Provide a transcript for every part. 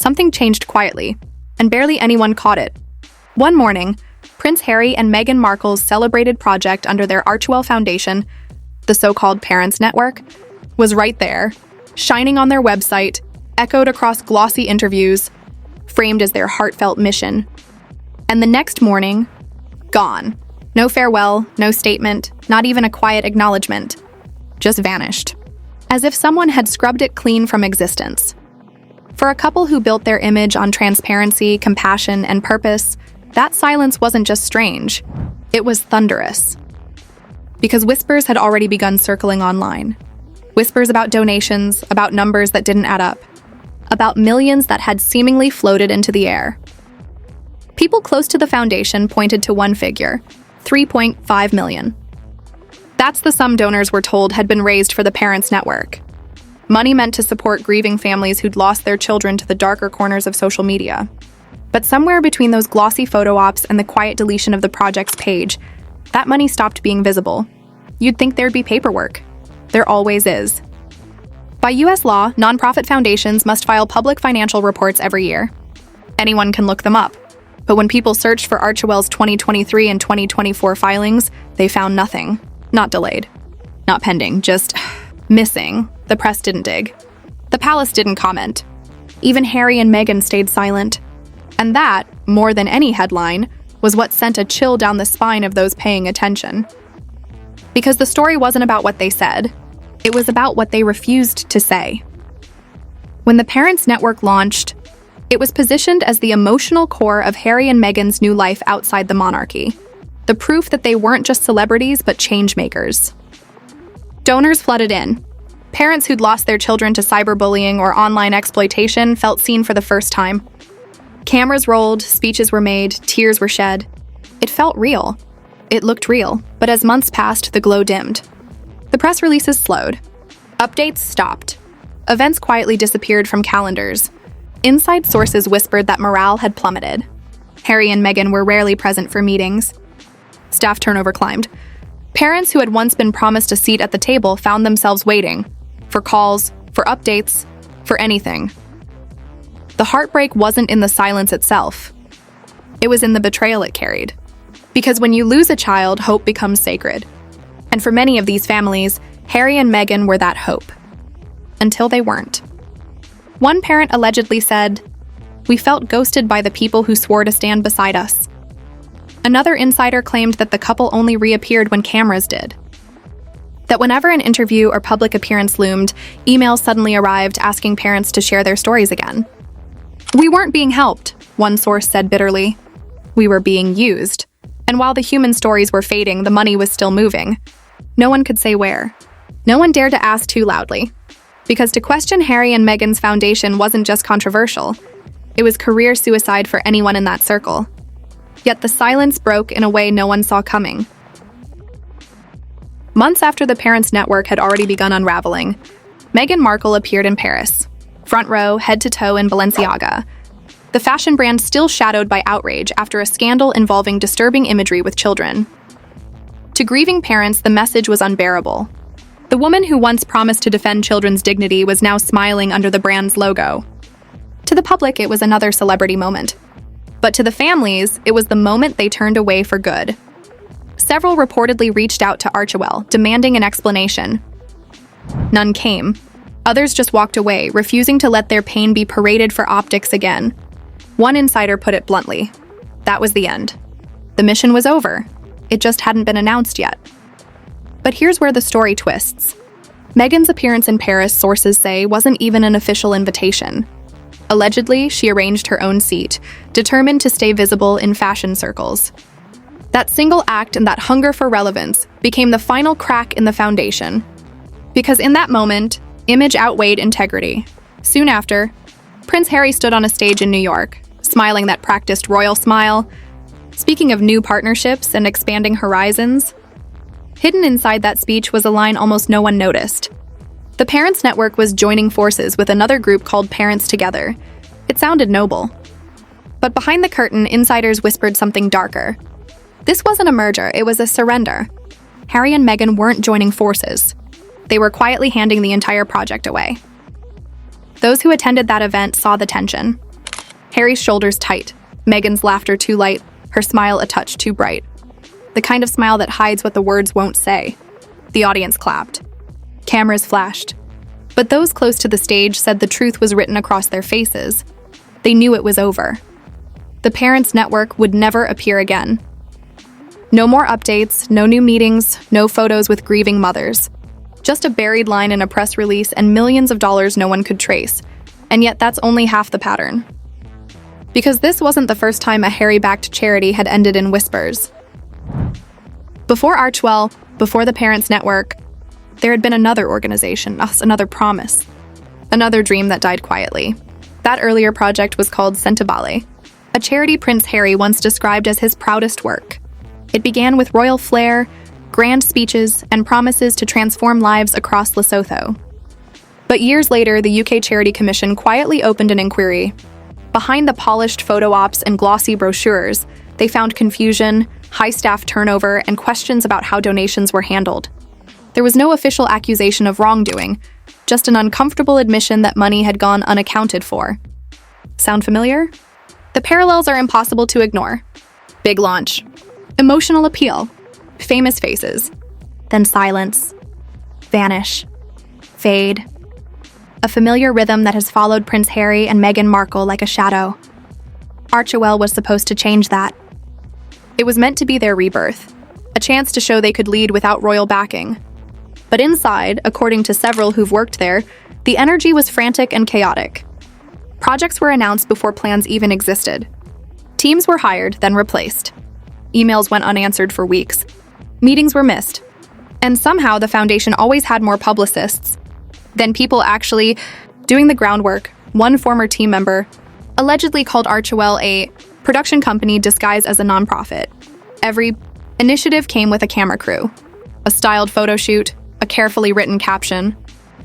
something changed quietly, and barely anyone caught it. One morning, Prince Harry and Meghan Markle's celebrated project under their Archewell Foundation, the so-called Parents Network, was right there, shining on their website, echoed across glossy interviews, framed as their heartfelt mission. And the next morning, gone. No farewell, no statement, not even a quiet acknowledgement. Just vanished. As if someone had scrubbed it clean from existence. For a couple who built their image on transparency, compassion, and purpose, that silence wasn't just strange, it was thunderous. Because whispers had already begun circling online. Whispers about donations, about numbers that didn't add up, about millions that had seemingly floated into the air. People close to the foundation pointed to one figure, 3.5 million. That's the sum donors were told had been raised for the Parents Network. Money meant to support grieving families who'd lost their children to the darker corners of social media. But somewhere between those glossy photo ops and the quiet deletion of the project's page, that money stopped being visible. You'd think there'd be paperwork. There always is. By US law, nonprofit foundations must file public financial reports every year. Anyone can look them up. But when people searched for Archewell's 2023 and 2024 filings, they found nothing. Not delayed. Not pending, just missing. The press didn't dig. The palace didn't comment. Even Harry and Meghan stayed silent. And that, more than any headline, was what sent a chill down the spine of those paying attention. Because the story wasn't about what they said. It was about what they refused to say. When the Parents Network launched, it was positioned as the emotional core of Harry and Meghan's new life outside the monarchy. The proof that they weren't just celebrities, but change-makers. Donors flooded in. Parents who'd lost their children to cyberbullying or online exploitation felt seen for the first time. Cameras rolled, speeches were made, tears were shed. It felt real. It looked real, but as months passed, the glow dimmed. The press releases slowed. Updates stopped. Events quietly disappeared from calendars. Inside sources whispered that morale had plummeted. Harry and Meghan were rarely present for meetings. Staff turnover climbed. Parents who had once been promised a seat at the table found themselves waiting for calls, for updates, for anything. The heartbreak wasn't in the silence itself. It was in the betrayal it carried. Because when you lose a child, hope becomes sacred. And for many of these families, Harry and Meghan were that hope. Until they weren't. One parent allegedly said, "We felt ghosted by the people who swore to stand beside us." Another insider claimed that the couple only reappeared when cameras did. That whenever an interview or public appearance loomed, emails suddenly arrived asking parents to share their stories again. "We weren't being helped," one source said bitterly. "We were being used." And while the human stories were fading, the money was still moving. No one could say where. No one dared to ask too loudly. Because to question Harry and Meghan's foundation wasn't just controversial. It was career suicide for anyone in that circle. Yet the silence broke in a way no one saw coming. Months after the Parents Network had already begun unraveling, Meghan Markle appeared in Paris, front row, head to toe in Balenciaga. The fashion brand still shadowed by outrage after a scandal involving disturbing imagery with children. To grieving parents, the message was unbearable. The woman who once promised to defend children's dignity was now smiling under the brand's logo. To the public, it was another celebrity moment. But to the families, it was the moment they turned away for good. Several reportedly reached out to Archewell, demanding an explanation. None came. Others just walked away, refusing to let their pain be paraded for optics again. One insider put it bluntly. That was the end. The mission was over. It just hadn't been announced yet. But here's where the story twists. Meghan's appearance in Paris, sources say, wasn't even an official invitation. Allegedly, she arranged her own seat, determined to stay visible in fashion circles. That single act and that hunger for relevance became the final crack in the foundation. Because in that moment, image outweighed integrity. Soon after, Prince Harry stood on a stage in New York, smiling that practiced royal smile, speaking of new partnerships and expanding horizons. Hidden inside that speech was a line almost no one noticed. The Parents Network was joining forces with another group called Parents Together. It sounded noble. But behind the curtain, insiders whispered something darker. This wasn't a merger, it was a surrender. Harry and Meghan weren't joining forces. They were quietly handing the entire project away. Those who attended that event saw the tension. Harry's shoulders tight, Meghan's laughter too light, her smile a touch too bright. The kind of smile that hides what the words won't say. The audience clapped. Cameras flashed. But those close to the stage said the truth was written across their faces. They knew it was over. The Parents Network would never appear again. No more updates, no new meetings, no photos with grieving mothers. Just a buried line in a press release and millions of dollars no one could trace. And yet that's only half the pattern. Because this wasn't the first time a Harry-backed charity had ended in whispers. Before Archewell, before the Parents Network, there had been another organization, another promise, another dream that died quietly. That earlier project was called Sentivale, a charity Prince Harry once described as his proudest work. It began with royal flair, grand speeches, and promises to transform lives across Lesotho. But years later, the UK Charity Commission quietly opened an inquiry. Behind the polished photo ops and glossy brochures, they found confusion, high staff turnover, and questions about how donations were handled. There was no official accusation of wrongdoing, just an uncomfortable admission that money had gone unaccounted for. Sound familiar? The parallels are impossible to ignore. Big launch. Emotional appeal. Famous faces. Then silence. Vanish. Fade. A familiar rhythm that has followed Prince Harry and Meghan Markle like a shadow. Archewell was supposed to change that. It was meant to be their rebirth, a chance to show they could lead without royal backing. But inside, according to several who've worked there, the energy was frantic and chaotic. Projects were announced before plans even existed. Teams were hired, then replaced. Emails went unanswered for weeks. Meetings were missed. And somehow the foundation always had more publicists than people actually doing the groundwork. One former team member allegedly called Archewell a production company disguised as a nonprofit. Every initiative came with a camera crew, a styled photo shoot, a carefully written caption.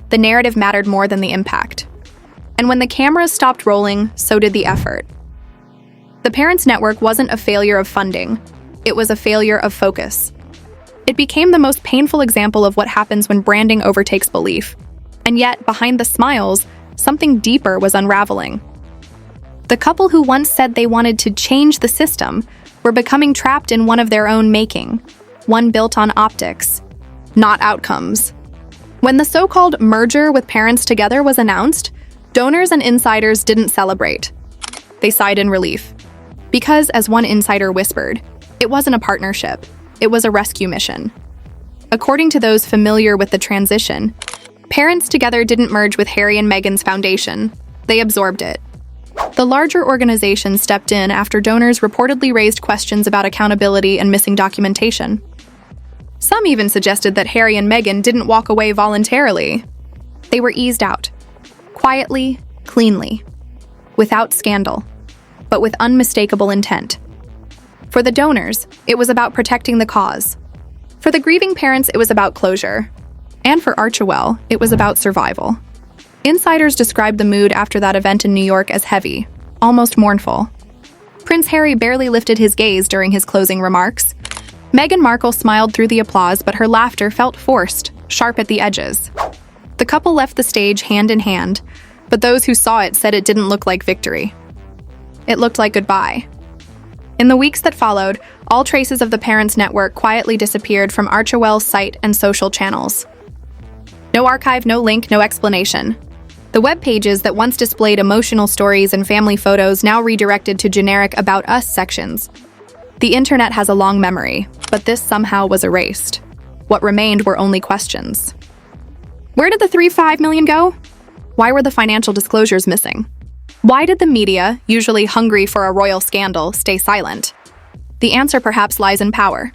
The narrative mattered more than the impact. And when the cameras stopped rolling, so did the effort. The Parents Network wasn't a failure of funding. It was a failure of focus. It became the most painful example of what happens when branding overtakes belief. And yet, behind the smiles, something deeper was unraveling. The couple who once said they wanted to change the system were becoming trapped in one of their own making, one built on optics, not outcomes. When the so-called merger with Parents Together was announced, donors and insiders didn't celebrate. They sighed in relief. Because, as one insider whispered, it wasn't a partnership, it was a rescue mission. According to those familiar with the transition, Parents Together didn't merge with Harry and Meghan's foundation. They absorbed it. The larger organization stepped in after donors reportedly raised questions about accountability and missing documentation. Some even suggested that Harry and Meghan didn't walk away voluntarily. They were eased out. Quietly, cleanly. Without scandal. But with unmistakable intent. For the donors, it was about protecting the cause. For the grieving parents, it was about closure. And for Archewell, it was about survival. Insiders described the mood after that event in New York as heavy, almost mournful. Prince Harry barely lifted his gaze during his closing remarks. Meghan Markle smiled through the applause, but her laughter felt forced, sharp at the edges. The couple left the stage hand in hand, but those who saw it said it didn't look like victory. It looked like goodbye. In the weeks that followed, all traces of the Parents Network quietly disappeared from Archewell's site and social channels. No archive, no link, no explanation. The web pages that once displayed emotional stories and family photos now redirected to generic About Us sections. The internet has a long memory, but this somehow was erased. What remained were only questions. Where did the $3.5 million go? Why were the financial disclosures missing? Why did the media, usually hungry for a royal scandal, stay silent? The answer perhaps lies in power.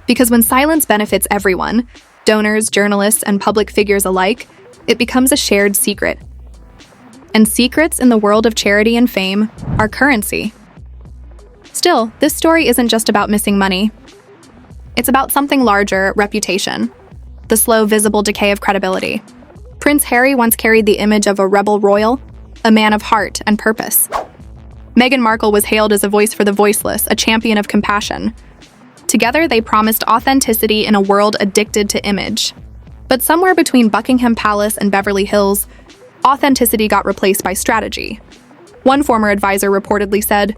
Because when silence benefits everyone, donors, journalists, and public figures alike, it becomes a shared secret. And secrets in the world of charity and fame are currency. Still, this story isn't just about missing money. It's about something larger, reputation. The slow, visible decay of credibility. Prince Harry once carried the image of a rebel royal, a man of heart and purpose. Meghan Markle was hailed as a voice for the voiceless, a champion of compassion. Together, they promised authenticity in a world addicted to image. But somewhere between Buckingham Palace and Beverly Hills, authenticity got replaced by strategy. One former advisor reportedly said,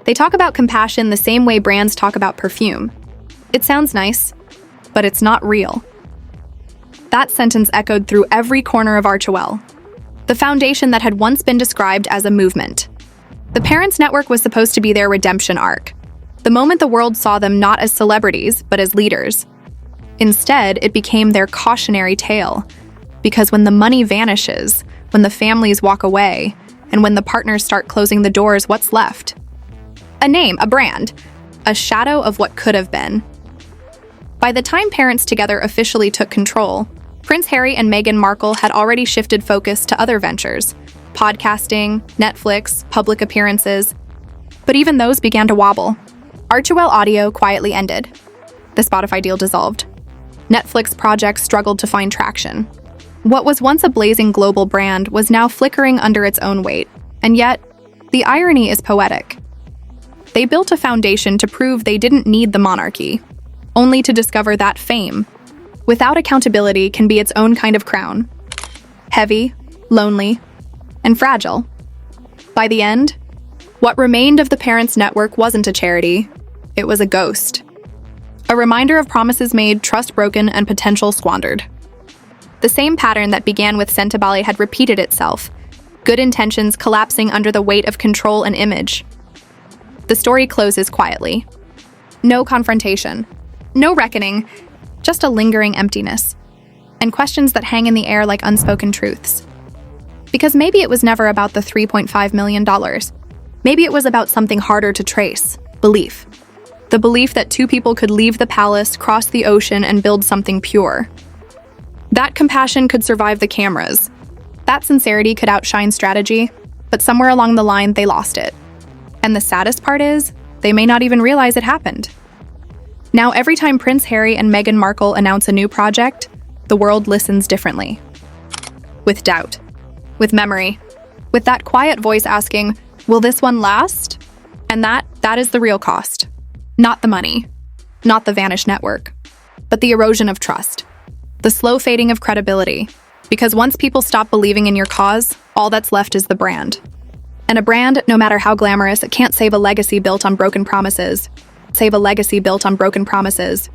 "They talk about compassion the same way brands talk about perfume. It sounds nice, but it's not real." That sentence echoed through every corner of Archewell, the foundation that had once been described as a movement. The Parents Network was supposed to be their redemption arc, the moment the world saw them not as celebrities, but as leaders. Instead, it became their cautionary tale, because when the money vanishes, when the families walk away, and when the partners start closing the doors, what's left? A name, a brand, a shadow of what could have been. By the time Parents Together officially took control, Prince Harry and Meghan Markle had already shifted focus to other ventures: podcasting, Netflix, public appearances. But even those began to wobble. Archewell Audio quietly ended. The Spotify deal dissolved. Netflix projects struggled to find traction. What was once a blazing global brand was now flickering under its own weight. And yet, the irony is poetic. They built a foundation to prove they didn't need the monarchy, only to discover that fame, without accountability, can be its own kind of crown. Heavy, lonely, and fragile. By the end, what remained of the Parents Network wasn't a charity, it was a ghost. A reminder of promises made, trust broken, and potential squandered. The same pattern that began with Sentabale had repeated itself, good intentions collapsing under the weight of control and image. The story closes quietly. No confrontation, no reckoning, just a lingering emptiness, and questions that hang in the air like unspoken truths. Because maybe it was never about the $3.5 million. Maybe it was about something harder to trace: belief. The belief that two people could leave the palace, cross the ocean, and build something pure. That compassion could survive the cameras. That sincerity could outshine strategy, but somewhere along the line, they lost it. And the saddest part is, they may not even realize it happened. Now, every time Prince Harry and Meghan Markle announce a new project, the world listens differently. With doubt, with memory, with that quiet voice asking, will this one last? And that is the real cost. Not the money, not the vanished network, but the erosion of trust, the slow fading of credibility. Because once people stop believing in your cause, all that's left is the brand. And a brand, no matter how glamorous, can't save a legacy built on broken promises. Save a legacy built on broken promises.